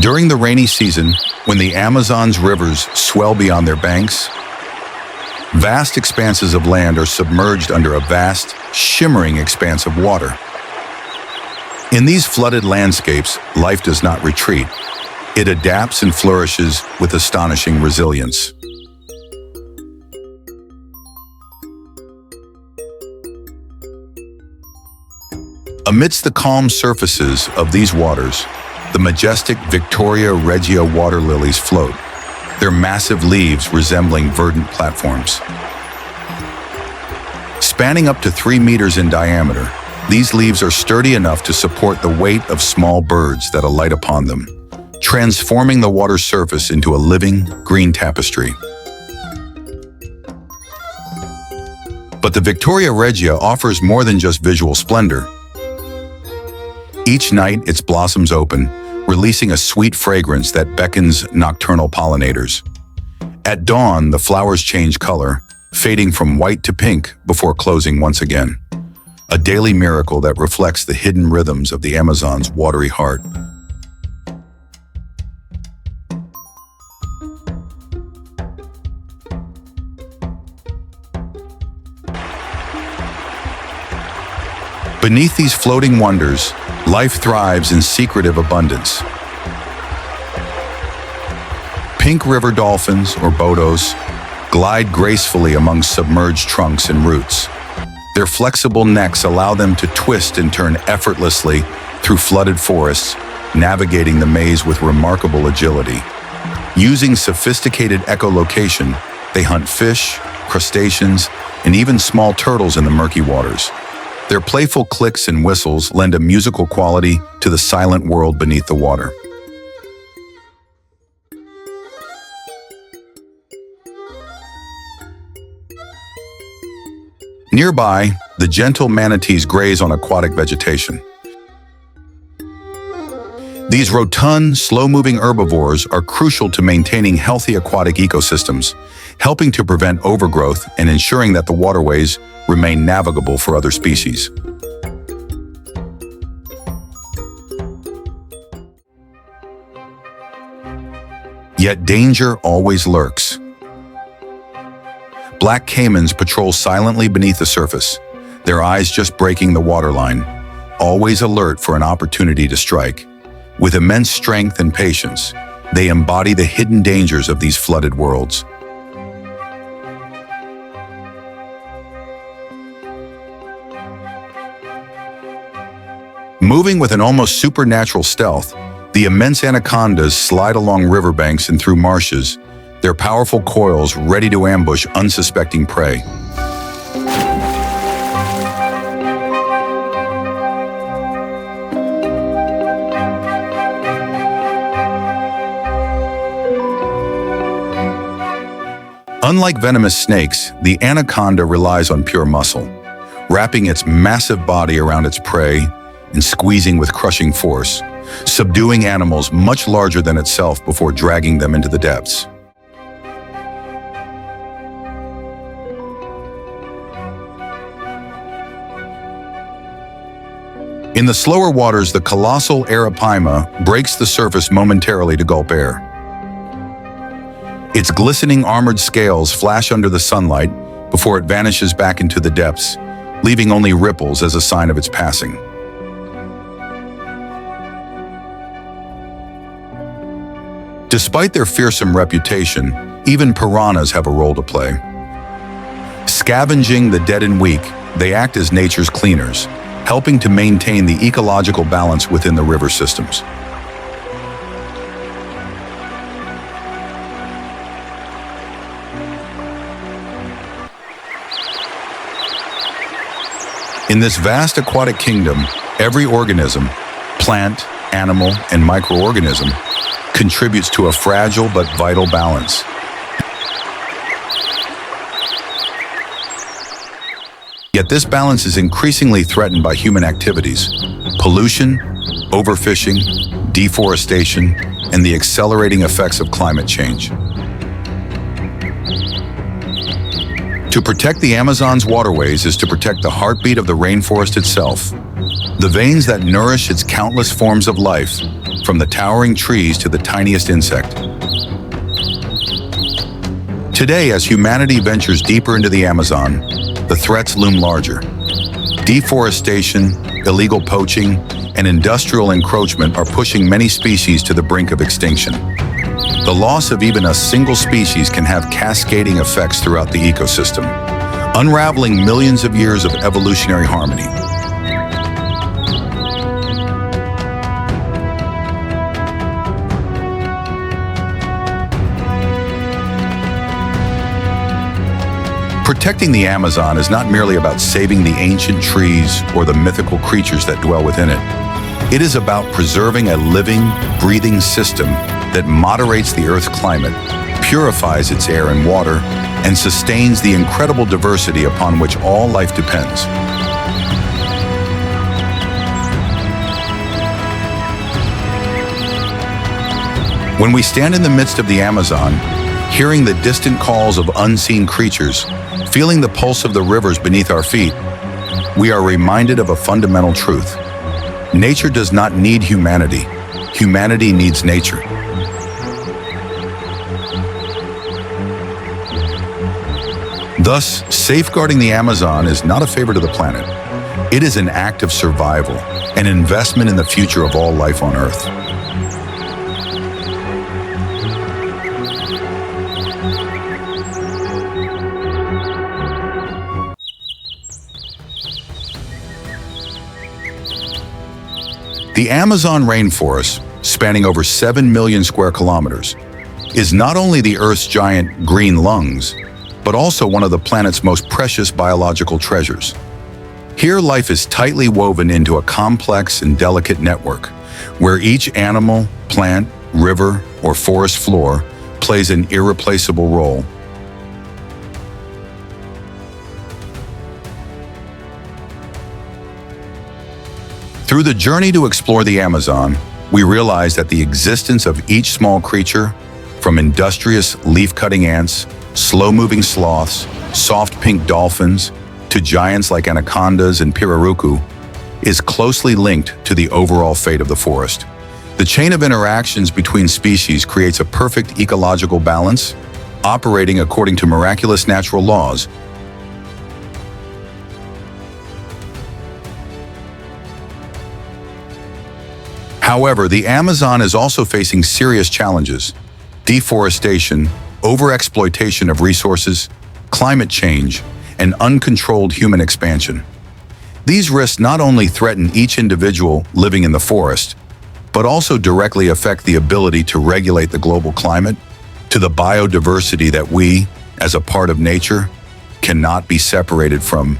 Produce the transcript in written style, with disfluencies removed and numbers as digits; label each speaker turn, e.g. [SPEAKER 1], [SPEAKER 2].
[SPEAKER 1] During the rainy season, when the Amazon's rivers swell beyond their banks, vast expanses of land are submerged under a vast, shimmering expanse of water. In these flooded landscapes, life does not retreat. It adapts and flourishes with astonishing resilience. Amidst the calm surfaces of these waters, the majestic Victoria Regia water lilies float, their massive leaves resembling verdant platforms. Spanning up to 3 meters in diameter, these leaves are sturdy enough to support the weight of small birds that alight upon them, transforming the water's surface into a living, green tapestry. But the Victoria Regia offers more than just visual splendor. Each night, its blossoms open, releasing a sweet fragrance that beckons nocturnal pollinators. At dawn, the flowers change color, fading from white to pink before closing once again. A daily miracle that reflects the hidden rhythms of the Amazon's watery heart. Beneath these floating wonders, life thrives in secretive abundance. Pink river dolphins, or bodos, glide gracefully among submerged trunks and roots. Their flexible necks allow them to twist and turn effortlessly through flooded forests, navigating the maze with remarkable agility. Using sophisticated echolocation, they hunt fish, crustaceans, and even small turtles in the murky waters. Their playful clicks and whistles lend a musical quality to the silent world beneath the water. Nearby, the gentle manatees graze on aquatic vegetation. These rotund, slow-moving herbivores are crucial to maintaining healthy aquatic ecosystems, helping to prevent overgrowth and ensuring that the waterways remain navigable for other species. Yet danger always lurks. Black caimans patrol silently beneath the surface, their eyes just breaking the waterline, always alert for an opportunity to strike. With immense strength and patience, they embody the hidden dangers of these flooded worlds. Moving with an almost supernatural stealth, the immense anacondas slide along riverbanks and through marshes, their powerful coils ready to ambush unsuspecting prey. Unlike venomous snakes, the anaconda relies on pure muscle, wrapping its massive body around its prey and squeezing with crushing force, subduing animals much larger than itself before dragging them into the depths. In the slower waters, the colossal Arapaima breaks the surface momentarily to gulp air. Its glistening armored scales flash under the sunlight before it vanishes back into the depths, leaving only ripples as a sign of its passing. Despite their fearsome reputation, even piranhas have a role to play. Scavenging the dead and weak, they act as nature's cleaners, helping to maintain the ecological balance within the river systems. In this vast aquatic kingdom, every organism, plant, animal, and microorganism, contributes to a fragile but vital balance. Yet this balance is increasingly threatened by human activities: pollution, overfishing, deforestation, and the accelerating effects of climate change. To protect the Amazon's waterways is to protect the heartbeat of the rainforest itself, the veins that nourish its countless forms of life, from the towering trees to the tiniest insect. Today, as humanity ventures deeper into the Amazon, the threats loom larger. Deforestation, illegal poaching, and industrial encroachment are pushing many species to the brink of extinction. The loss of even a single species can have cascading effects throughout the ecosystem, unraveling millions of years of evolutionary harmony. Protecting the Amazon is not merely about saving the ancient trees or the mythical creatures that dwell within it. It is about preserving a living, breathing system that moderates the Earth's climate, purifies its air and water, and sustains the incredible diversity upon which all life depends. When we stand in the midst of the Amazon, hearing the distant calls of unseen creatures, feeling the pulse of the rivers beneath our feet, we are reminded of a fundamental truth. Nature does not need humanity. Humanity needs nature. Thus, safeguarding the Amazon is not a favor to the planet. It is an act of survival, an investment in the future of all life on Earth. The Amazon rainforest, spanning over 7 million square kilometers, is not only the Earth's giant green lungs, but also one of the planet's most precious biological treasures. Here, life is tightly woven into a complex and delicate network, where each animal, plant, river, or forest floor plays an irreplaceable role. Through the journey to explore the Amazon, we realize that the existence of each small creature, from industrious leaf-cutting ants, slow-moving sloths, soft pink dolphins, to giants like anacondas and pirarucu, is closely linked to the overall fate of the forest. The chain of interactions between species creates a perfect ecological balance, operating according to miraculous natural laws. However, the Amazon is also facing serious challenges: deforestation, overexploitation of resources, climate change, and uncontrolled human expansion. These risks not only threaten each individual living in the forest, but also directly affect the ability to regulate the global climate, to the biodiversity that we, as a part of nature, cannot be separated from